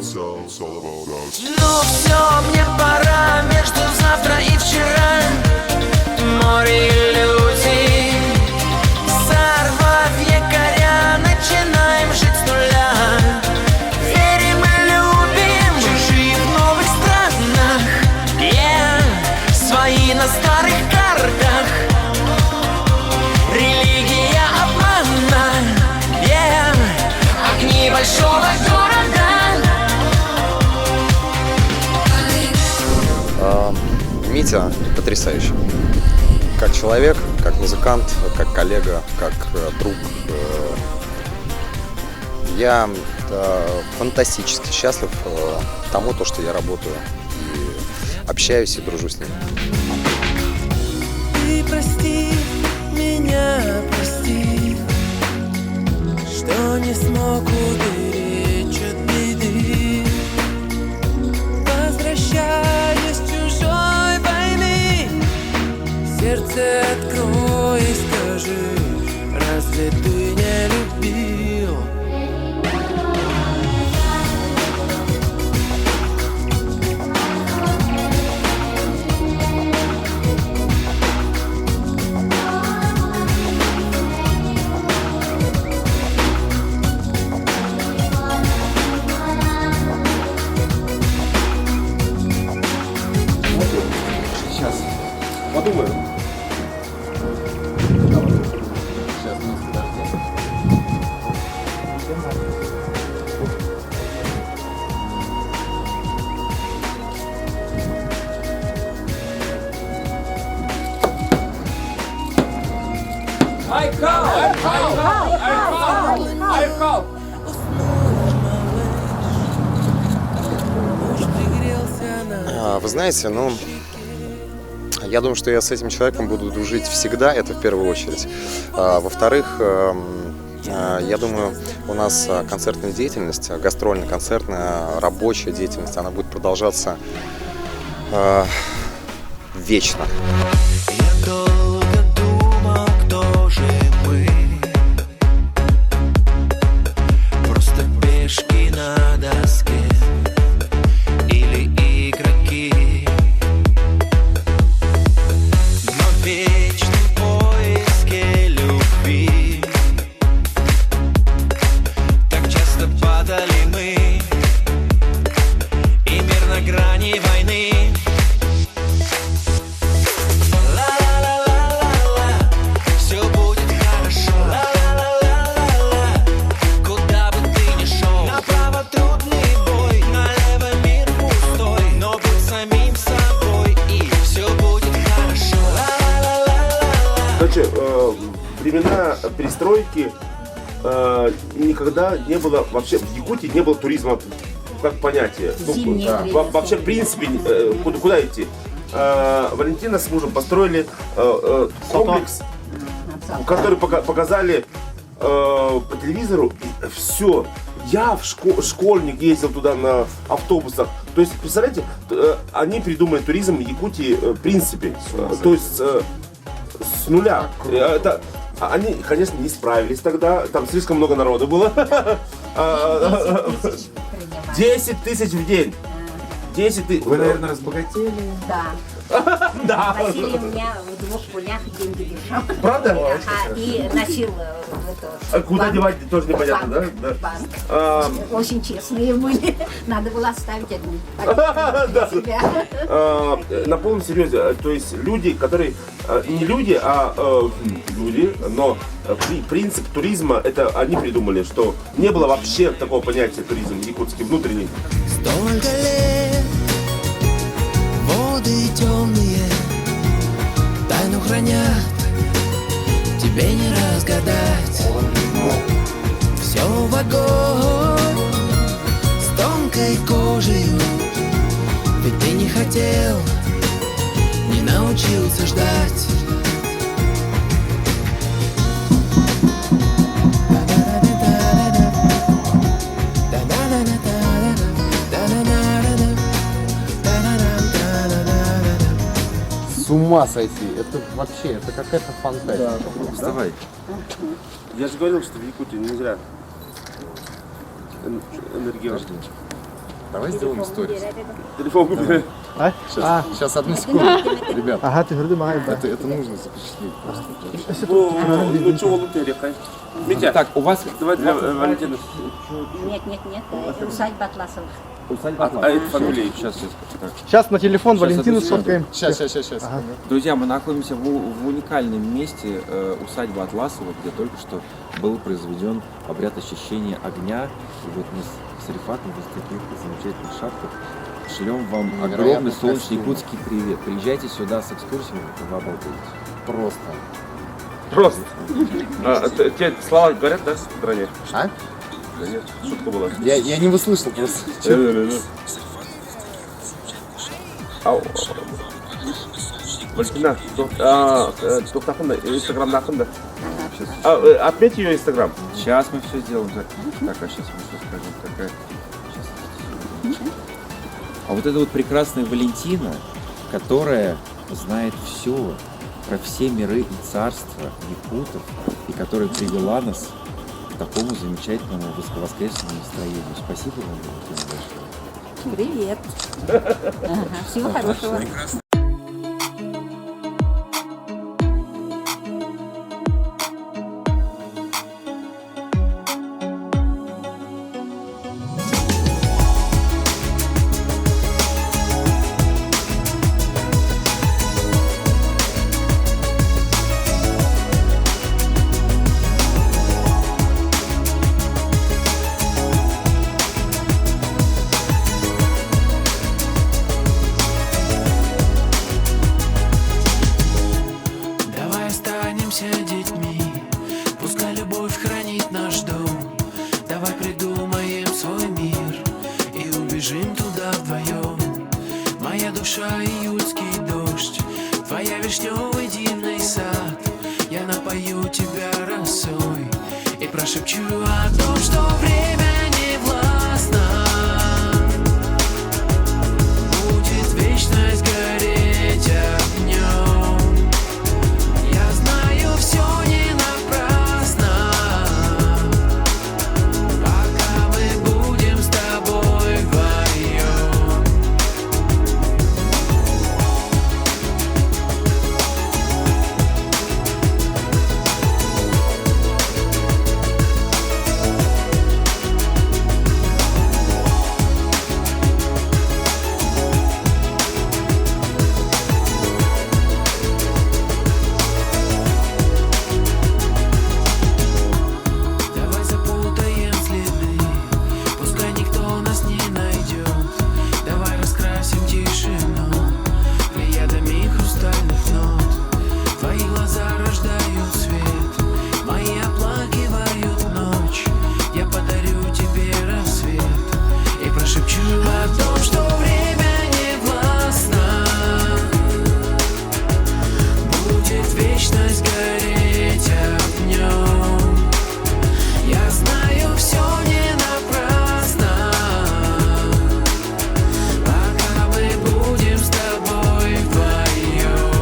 Ну все, мне пора, между завтра и вчера море иллюзий. Сорвав якоря, начинаем жить с нуля. Верим и любим, чужие в новых странах, свои на старых картах. Религия обмана, огни большого города. Митя потрясающий. Как человек, как музыкант, как коллега, как друг. Я фантастически счастлив тому, что я работаю и общаюсь и дружу с ним. Ты прости меня, прости, что не смог уберечь от беды. Возвращаясь с чужой войны, сердце открой и скажи, разве ты не любил? Сейчас. Подумаю. Сейчас, подожди. Вы знаете, я думаю, что я с этим человеком буду дружить всегда, это в первую очередь. Во-вторых, я думаю, у нас концертная деятельность, гастрольно-концертная, рабочая деятельность, она будет продолжаться вечно. Я долго думал, кто же мы, просто пешки на доске или игроки, но в вечном поиске любви так часто падали мы, и мир на грани войны. Времена перестройки никогда не было, вообще в Якутии не было туризма как понятие. Вообще в принципе куда идти. Валентина с мужем построили комплекс, который показали по телевизору. Все. Я школьник ездил туда на автобусах. То есть, представляете, они придумали туризм в Якутии в принципе. То есть с нуля. Они, конечно, не справились тогда, там слишком много народу было. 10 тысяч в день. 10 тысяч. Вы, наверное, разбогатели? Да. Да. Василий у меня в 2 полях деньги держал. Правда? И носил А куда девать, тоже непонятно, да? Да. Очень честные были. Надо было оставить одни. На полном серьезе, то есть люди, которые не люди, а люди, но принцип туризма, это они придумали, что не было вообще такого понятия туризм якутский внутренний. Столько лет, воды темные, тайну хранят, тебе не разгадать. Все в огонь, с тонкой кожей, ведь ты не хотел, не научился ждать. С ума сойти. Это вообще, это какая-то фантастика. Вставай. Я же говорил, что в Якутии не зря энергия. Давай сделаем сторис. Телефон купили. Сейчас, одну секунду. Ребят, это нужно запечатлеть просто. Ну что, Лутерия, Митя, Так, у вас давай для Валентина. Нет, это усадьба Атласовых. А это фамилия? Сейчас. Сейчас на телефон Сейчас, Валентину одну секунду. сфоткаем. Сейчас. Друзья, мы находимся в уникальном месте усадьба Атласова, где только что был произведен обряд очищения огня. И вот мы с Рифатом в таких замечательных шапках шлем вам Невероятно огромный солнечный костюм. якутский привет. Приезжайте сюда с экскурсиями, вы обалдеете. Просто. Просто. Тебе слова говорят, да, в стране? А? Да нет, шутка была. Я не услышал просто. Валентина, тоқтақында, инстаграмда ақында. Отметь ее инстаграм. Сейчас мы все сделаем. Так, а сейчас мы все скажем. Какая... Сейчас. А вот это вот прекрасная Валентина, которая знает все про все миры и царства якутов, и которая привела нас к такому замечательному воскресному настроению. Спасибо вам, Валентина, большое. Привет. Всего хорошего. Давай останемся детьми, пускай любовь хранит наш дом. Давай придумаем свой мир и убежим туда вдвоем. Моя душа июльский дождь, твоя вишневый дивный сад. Я напою тебя росой и прошепчу о том, что время не властно. Будет вечность гореть огнем. Я знаю, все не напрасно, пока мы будем с тобой вдвоем. Давай запутаем следы, пускай никто нас не найдет. Давай раскрасим тишину плеядами хрустальных нот. Твои глаза рождают свет, мои оплакивают ночь. Я подарю тебе рассвет и прошепчу о том, что время не властно. Будет вечность гореть огнем. Я знаю, все не напрасно, пока мы будем с тобой вдвоем.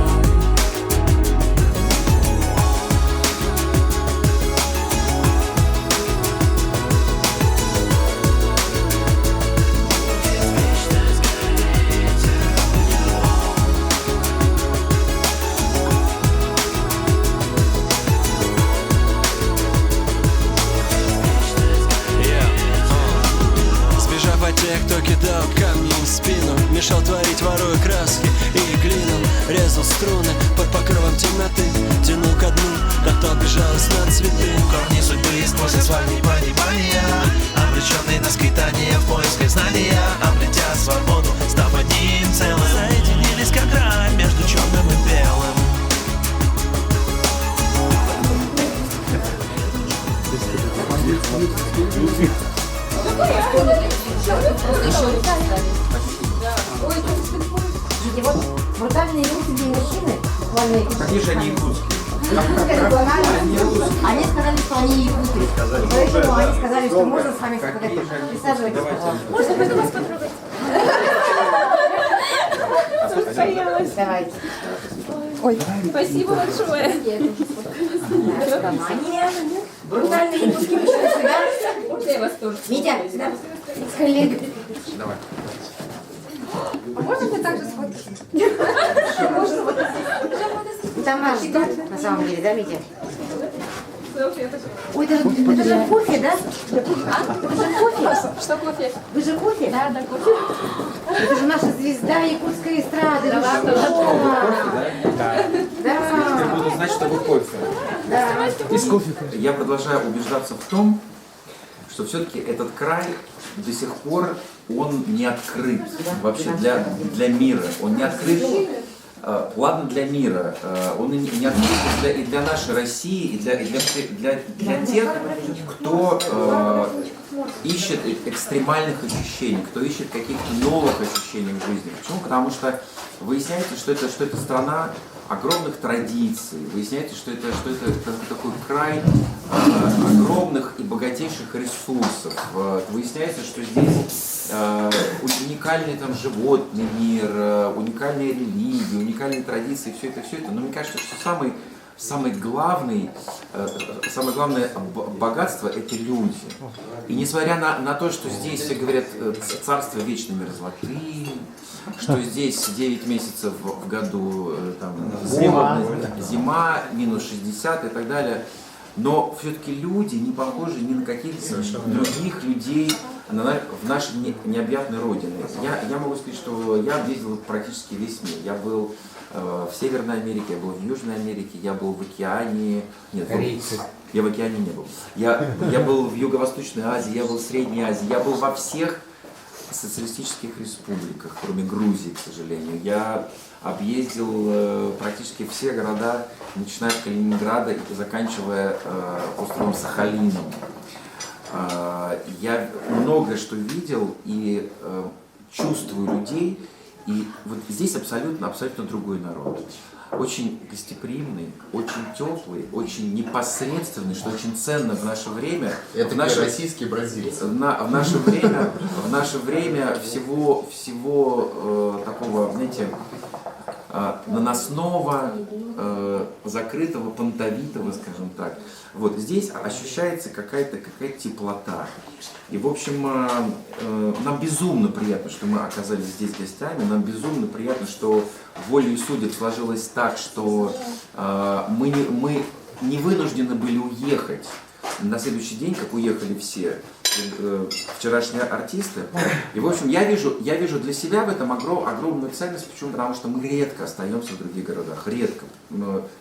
Будет вечность гореть Сбежав от тех, кто кидал камни в спину, мешал творить, воруя краски и глину, резал струны под покровом темноты, тянул ко дну, как то безжалость на цветы. Корни судьбы сквозь асфальт непонимания, обреченные на скитания в поисках знания, обретя свободу, став одним целым, соединились как грань между черным и белым. Видите, вот брутальные русские мужчины, буквально Какие же они якутские? они сказали, что они якуты. Поэтому они сказали, что можно с вами сфотографировать. Присаживайтесь, пожалуйста. Можно пойду вас потрогать? Давайте. Спасибо большое. Брутальные якутские мужчины сюда. Можно я вас тоже? Митя, сюда. С коллегой. А можно мне также сфоткаться? Там нас ждут, на самом деле, да, Митя? Ой, это же кофе, да? Это же кофе? Что кофе? Вы же кофе? Да, да, кофе. Это же наша звезда якутской эстрады. Да. Я буду знать, что вы кофе. Я продолжаю убеждаться в том, что все-таки этот край до сих пор он не открыт вообще для мира. Он не открыт, ладно, для мира, он и не открыт и для нашей России, и для тех, кто ищет экстремальных ощущений, кто ищет каких-то новых ощущений в жизни. Почему? Потому что выясняется, что это страна огромных традиций, выясняется, что это такой край огромных и богатейших ресурсов. Выясняется, что здесь уникальный там животный мир, уникальные религии, уникальные традиции, все это. Но мне кажется, что самое главное богатство – это люди. И несмотря на то, что здесь все говорят царство вечной мерзлоты, что здесь 9 месяцев в году там, зима, минус 60 и так далее, но все-таки люди не похожи ни на каких-то других людей в нашей необъятной родине. Я могу сказать, что я объездил практически весь мир. Я был в Северной Америке, я был в Южной Америке, я был в океане. Нет, я в океане не был. Я был в Юго-Восточной Азии, я был в Средней Азии, я был во всех социалистических республиках, кроме Грузии, к сожалению. Я объездил практически все города, начиная от Калининграда и заканчивая островом Сахалином. Я многое что видел и чувствую людей, и вот здесь абсолютно другой народ. Очень гостеприимный, очень теплый, очень непосредственный, что очень ценно в наше время. Это российские бразильцы. В наше время всего такого, знаете, наносного, закрытого, понтовитого, скажем так. Вот здесь ощущается какая-то теплота. И, в общем, нам безумно приятно, что мы оказались здесь гостями, нам безумно приятно, что волей судеб сложилось так, что мы не вынуждены были уехать на следующий день, как уехали все вчерашние артисты. И, в общем, я вижу для себя в этом огромную ценность. Почему? Потому что мы редко остаемся в других городах. Редко.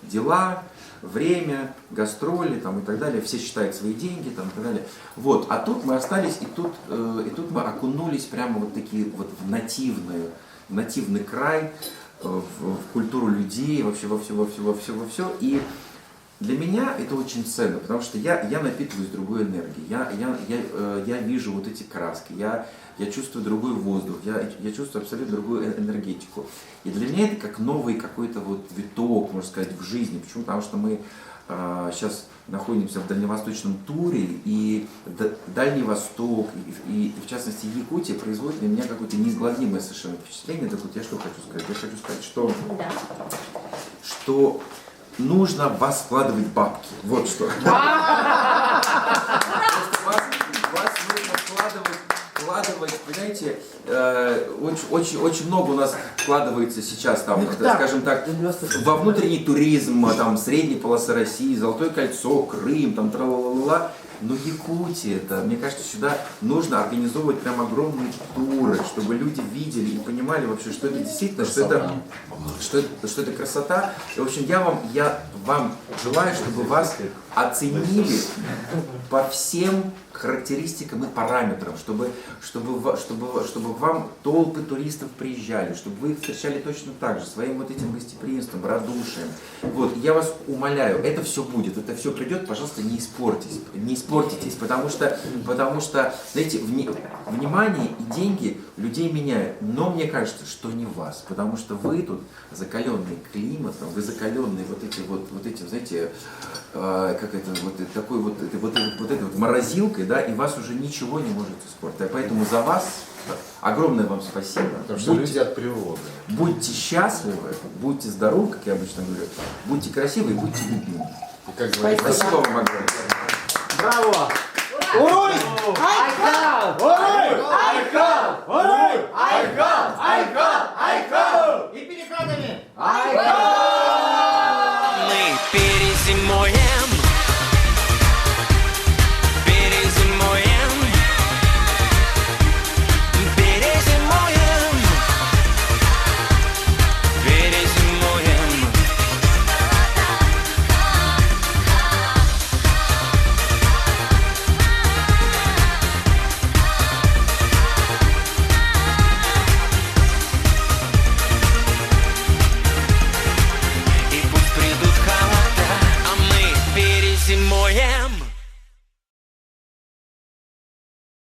Дела, время, гастроли там, и так далее. Все считают свои деньги там, и так далее. Вот. А тут мы остались, и тут мы окунулись прямо вот такие вот в нативный край, в культуру людей, вообще во все. И для меня это очень ценно, потому что я напитываюсь другой энергией, я вижу вот эти краски, я чувствую другой воздух, я чувствую абсолютно другую энергетику. И для меня это как новый какой-то вот виток, можно сказать, в жизни. Почему? Потому что мы сейчас находимся в дальневосточном туре, и Дальний Восток, и в частности Якутия производит на меня какое-то неизгладимое совершенно впечатление. Так вот, я что хочу сказать? Я хочу сказать, что нужно в вас вкладывать бабки. Вот что. Вас нужно вкладывать, понимаете, очень много у нас вкладывается сейчас, там, скажем так, во внутренний туризм, там, средней полосы России, Золотое кольцо, Крым, там, тра-ла-ла-ла. Но Якутия, мне кажется, сюда нужно организовывать прям огромные туры, чтобы люди видели и понимали вообще, что это действительно, что это красота. И, в общем, я вам желаю, чтобы вас оценили по всем характеристикам и параметрам, чтобы вам толпы туристов приезжали, чтобы вы их встречали точно так же, своим вот этим гостеприимством, радушием. Вот, я вас умоляю, это все будет, это все придет, пожалуйста, не испортитесь, потому что, знаете, внимание и деньги людей меняют, но мне кажется, что не вас, потому что вы тут закаленный климатом, вы закаленные вот эти, знаете, как это, такой вот этой морозилкой, да, и вас уже ничего не может испортить. Поэтому за вас огромное вам спасибо. Потому что люди от природы. Будьте счастливы, будьте здоровы, как я обычно говорю, будьте красивы и будьте любимы. Спасибо вам огромное. Браво! Ой! Айкал! Ой! Айкал! Ой!